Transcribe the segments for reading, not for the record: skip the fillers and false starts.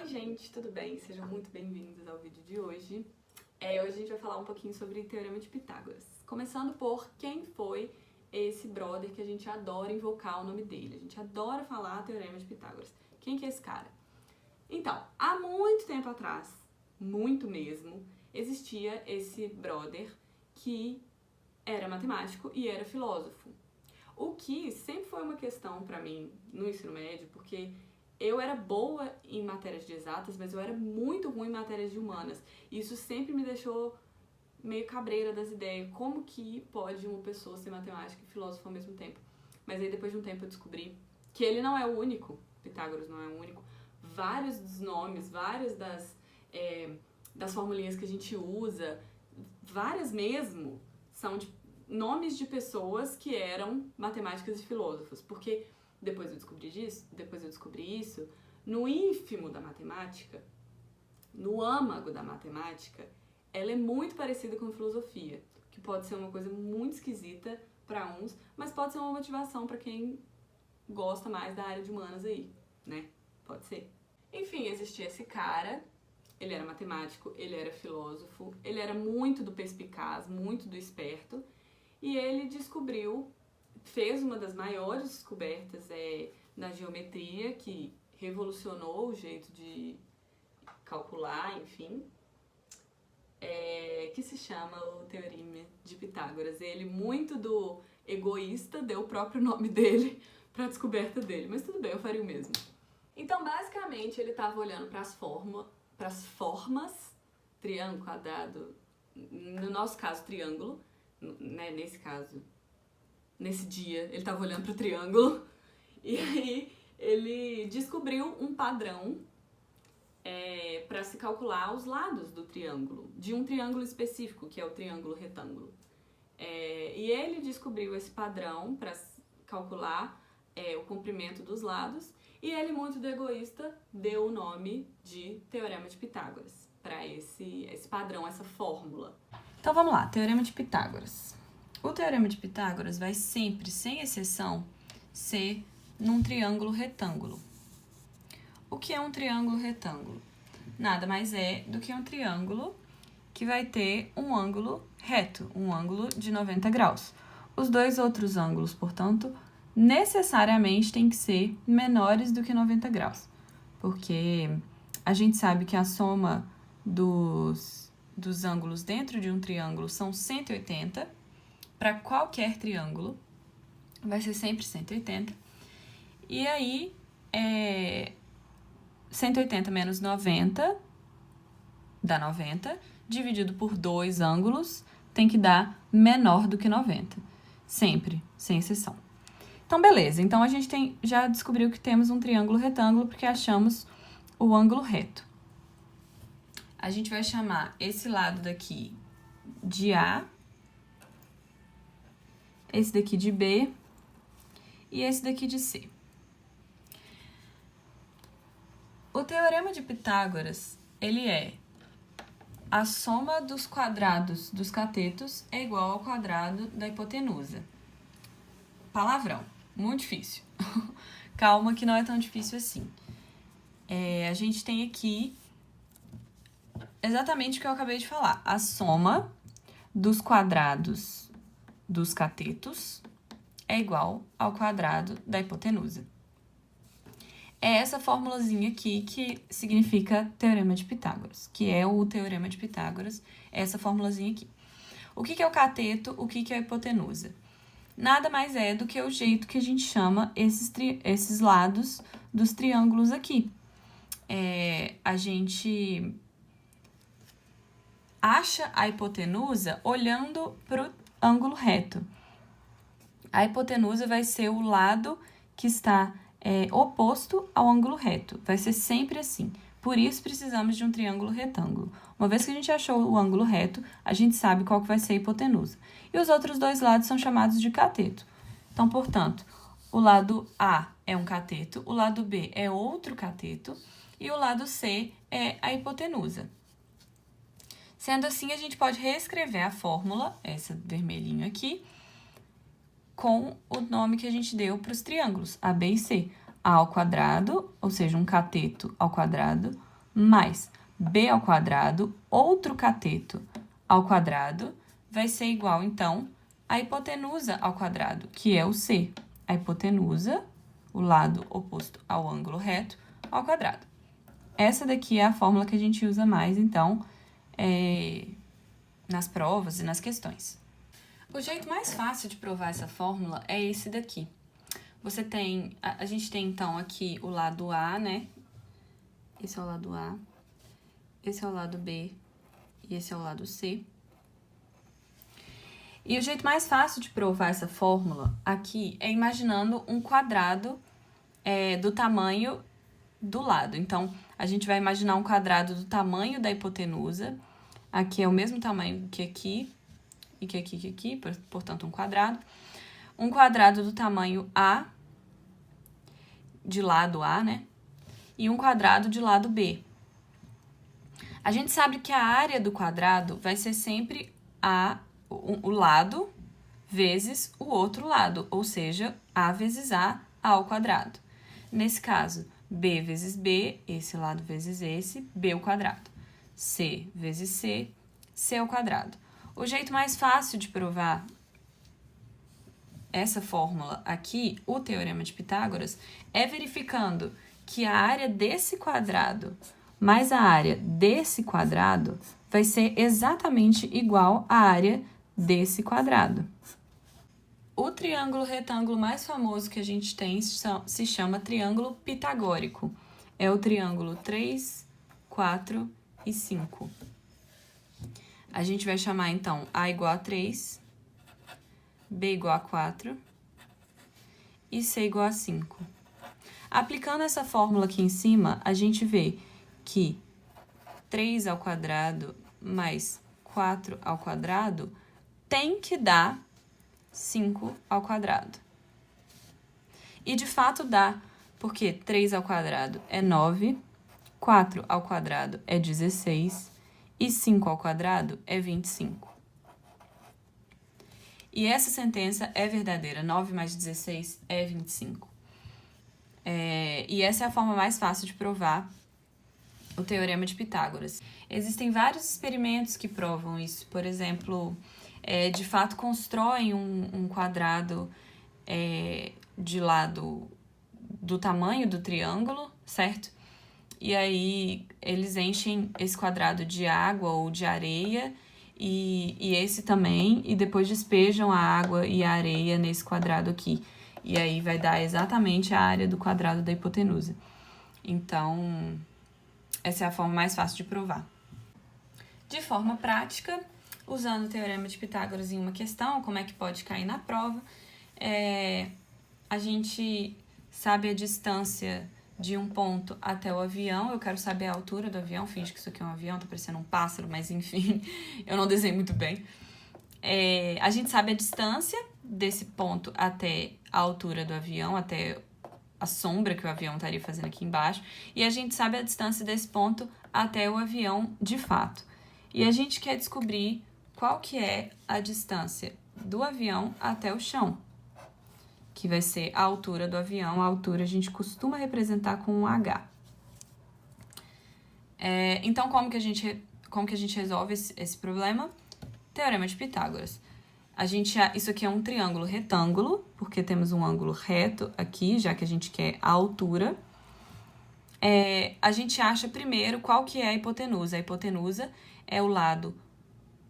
gente, tudo bem? Sejam muito bem-vindos ao vídeo de hoje. Hoje a gente vai falar um pouquinho sobre o Teorema de Pitágoras. Começando por quem foi esse brother que a gente adora invocar o nome dele. A gente adora falar Teorema de Pitágoras. Quem que é esse cara? Então, há muito tempo atrás, muito mesmo, existia esse brother que era matemático e era filósofo. O que sempre foi uma questão pra mim no ensino médio, porque eu era boa em matérias de exatas, mas eu era muito ruim em matérias de humanas. E isso sempre me deixou meio cabreira das ideias. Como que pode uma pessoa ser matemática e filósofo ao mesmo tempo? Mas aí depois de um tempo eu descobri que ele não é o único, Pitágoras não é o único. Vários dos nomes, várias das formulinhas que a gente usa, várias mesmo, são de nomes de pessoas que eram matemáticas e filósofos. Porque depois eu descobri isso, no ínfimo da matemática, no âmago da matemática, ela é muito parecida com a filosofia, que pode ser uma coisa muito esquisita para uns, mas pode ser uma motivação para quem gosta mais da área de humanas aí, né? Pode ser. Enfim, existia esse cara, ele era matemático, ele era filósofo, ele era muito do perspicaz, muito do esperto, e ele fez uma das maiores descobertas na geometria, que revolucionou o jeito de calcular, enfim, que se chama o Teorema de Pitágoras. Ele, muito do egoísta, deu o próprio nome dele para a descoberta dele, mas tudo bem, eu faria o mesmo. Então, basicamente, ele estava olhando para as formas, triângulo, quadrado, no nosso caso, triângulo, né, nesse dia, ele estava olhando para o triângulo e aí ele descobriu um padrão para se calcular os lados do triângulo, de um triângulo específico, que é o triângulo retângulo. E ele descobriu esse padrão para calcular o comprimento dos lados, e ele, muito do egoísta, deu o nome de Teorema de Pitágoras para esse padrão, essa fórmula. Então vamos lá, Teorema de Pitágoras. O Teorema de Pitágoras vai sempre, sem exceção, ser num triângulo retângulo. O que é um triângulo retângulo? Nada mais é do que um triângulo que vai ter um ângulo reto, um ângulo de 90 graus. Os dois outros ângulos, portanto, necessariamente têm que ser menores do que 90 graus, porque a gente sabe que a soma dos ângulos dentro de um triângulo são 180, para qualquer triângulo, vai ser sempre 180. E aí, 180 menos 90 dá 90, dividido por dois ângulos, tem que dar menor do que 90. Sempre, sem exceção. Então, beleza. Então, a gente já descobriu que temos um triângulo retângulo porque achamos o ângulo reto. A gente vai chamar esse lado daqui de A, esse daqui de B e esse daqui de C. O Teorema de Pitágoras, ele é a soma dos quadrados dos catetos é igual ao quadrado da hipotenusa. Palavrão, muito difícil. Calma que não é tão difícil assim. A gente tem aqui exatamente o que eu acabei de falar. A soma dos quadrados dos catetos é igual ao quadrado da hipotenusa. É essa formulazinha aqui que significa Teorema de Pitágoras, que é o Teorema de Pitágoras, essa formulazinha aqui. O que é o cateto, o que é a hipotenusa? Nada mais é do que o jeito que a gente chama esses lados dos triângulos aqui. A gente acha a hipotenusa olhando para o ângulo reto. A hipotenusa vai ser o lado que está oposto ao ângulo reto. Vai ser sempre assim. Por isso, precisamos de um triângulo retângulo. Uma vez que a gente achou o ângulo reto, a gente sabe qual que vai ser a hipotenusa. E os outros dois lados são chamados de cateto. Então, portanto, o lado A é um cateto, o lado B é outro cateto e o lado C é a hipotenusa. Sendo assim, a gente pode reescrever a fórmula, essa vermelhinho aqui, com o nome que a gente deu para os triângulos, A, B e C. A ao quadrado, ou seja, um cateto ao quadrado, mais b ao quadrado, outro cateto ao quadrado, vai ser igual, então, a hipotenusa ao quadrado, que é o C. A hipotenusa, o lado oposto ao ângulo reto, ao quadrado. Essa daqui é a fórmula que a gente usa mais, então, nas provas e nas questões. O jeito mais fácil de provar essa fórmula é esse daqui. A gente tem, então, aqui o lado A, né? Esse é o lado A, esse é o lado B e esse é o lado C. E o jeito mais fácil de provar essa fórmula aqui é imaginando um quadrado do tamanho do lado. Então, a gente vai imaginar um quadrado do tamanho da hipotenusa. Aqui é o mesmo tamanho que aqui, e que aqui, portanto, um quadrado. Um quadrado do tamanho A, de lado A, né? E um quadrado de lado B. A gente sabe que a área do quadrado vai ser sempre o lado vezes o outro lado, ou seja, A vezes A ao quadrado. Nesse caso, B vezes B, esse lado vezes esse, B ao quadrado. C vezes C, C ao quadrado. O jeito mais fácil de provar essa fórmula aqui, o teorema de Pitágoras, é verificando que a área desse quadrado mais a área desse quadrado vai ser exatamente igual à área desse quadrado. O triângulo retângulo mais famoso que a gente tem se chama triângulo pitagórico. É o triângulo 3, 4 e 5. A gente vai chamar, então, A igual a 3, B igual a 4 e C igual a 5. Aplicando essa fórmula aqui em cima, a gente vê que 3 ao quadrado mais 4 ao quadrado tem que dar 5 ao quadrado. E de fato dá, porque 3 ao quadrado é 9, 4 ao quadrado é 16 e 5 ao quadrado é 25. E essa sentença é verdadeira, 9 mais 16 é 25. E essa é a forma mais fácil de provar o teorema de Pitágoras. Existem vários experimentos que provam isso. Por exemplo, de fato constroem um quadrado de lado do tamanho do triângulo, certo? E aí eles enchem esse quadrado de água ou de areia e esse também, e depois despejam a água e a areia nesse quadrado aqui. E aí vai dar exatamente a área do quadrado da hipotenusa. Então, essa é a forma mais fácil de provar. De forma prática, usando o teorema de Pitágoras em uma questão, como é que pode cair na prova, a gente sabe a distância de um ponto até o avião. Eu quero saber a altura do avião, finge que isso aqui é um avião, tá parecendo um pássaro, mas enfim, eu não desenho muito bem. A gente sabe a distância desse ponto até a altura do avião, até a sombra que o avião estaria fazendo aqui embaixo, e a gente sabe a distância desse ponto até o avião de fato. E a gente quer descobrir qual que é a distância do avião até o chão, que vai ser a altura do avião. A altura a gente costuma representar com um H. Então, como que a gente resolve esse problema? Teorema de Pitágoras. Isso aqui é um triângulo retângulo, porque temos um ângulo reto aqui, já que a gente quer a altura. A gente acha primeiro qual que é a hipotenusa. A hipotenusa é o lado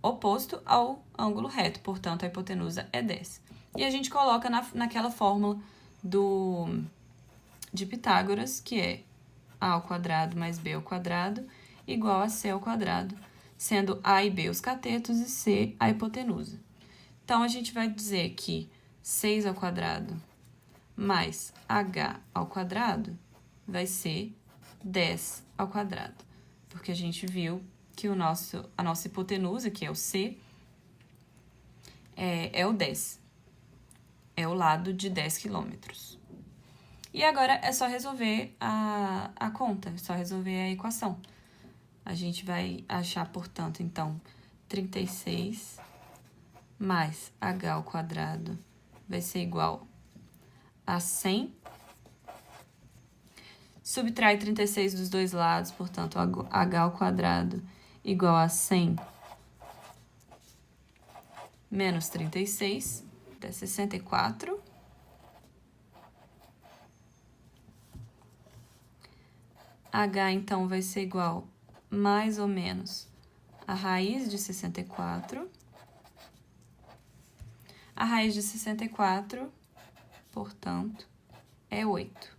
oposto ao ângulo reto, portanto, a hipotenusa é 10. E a gente coloca naquela fórmula de Pitágoras, que é A ao quadrado mais B ao quadrado igual a C ao quadrado, sendo A e B os catetos e C a hipotenusa. Então, a gente vai dizer que 6 ao quadrado mais H ao quadrado vai ser 10 ao quadrado, porque a gente viu que a nossa hipotenusa, que é o C, é o 10. É o lado de 10 quilômetros. E agora é só resolver a conta, é só resolver a equação. A gente vai achar, portanto, então, 36 mais H ao quadrado vai ser igual a 100 Subtrai 36 dos dois lados, portanto, h ao quadrado igual a 100 menos 36, dá 64. H, então, vai ser igual mais ou menos a raiz de 64. A raiz de 64, portanto, é 8.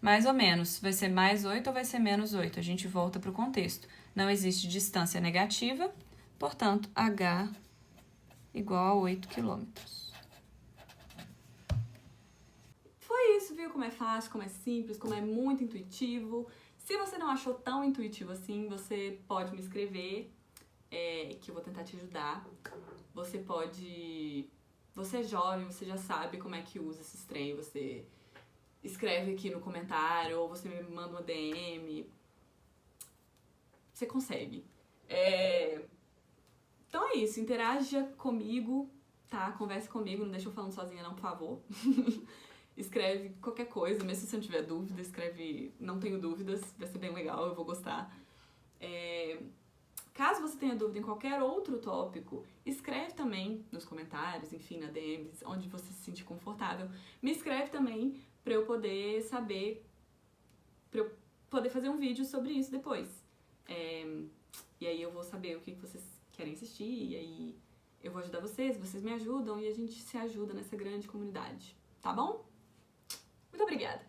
Mais ou menos, vai ser mais 8 ou vai ser menos 8? A gente volta para o contexto. Não existe distância negativa, portanto, H igual a 8 quilômetros. Foi isso, viu como é fácil, como é simples, como é muito intuitivo. Se você não achou tão intuitivo assim, você pode me escrever, que eu vou tentar te ajudar. Você pode... Você é jovem, você já sabe como é que usa esses trem, você escreve aqui no comentário, ou você me manda uma DM. Você consegue. Então é isso, interaja comigo, tá? Converse comigo, não deixa eu falando sozinha não, por favor. Escreve qualquer coisa, mesmo se você não tiver dúvida, escreve não tenho dúvidas, vai ser bem legal, eu vou gostar. Caso você tenha dúvida em qualquer outro tópico, escreve também nos comentários, enfim, na DMs, onde você se sentir confortável. Me escreve também pra eu poder saber, pra eu poder fazer um vídeo sobre isso depois. E aí eu vou saber o que vocês querem assistir, e aí eu vou ajudar vocês me ajudam e a gente se ajuda nessa grande comunidade, tá bom? Muito obrigada!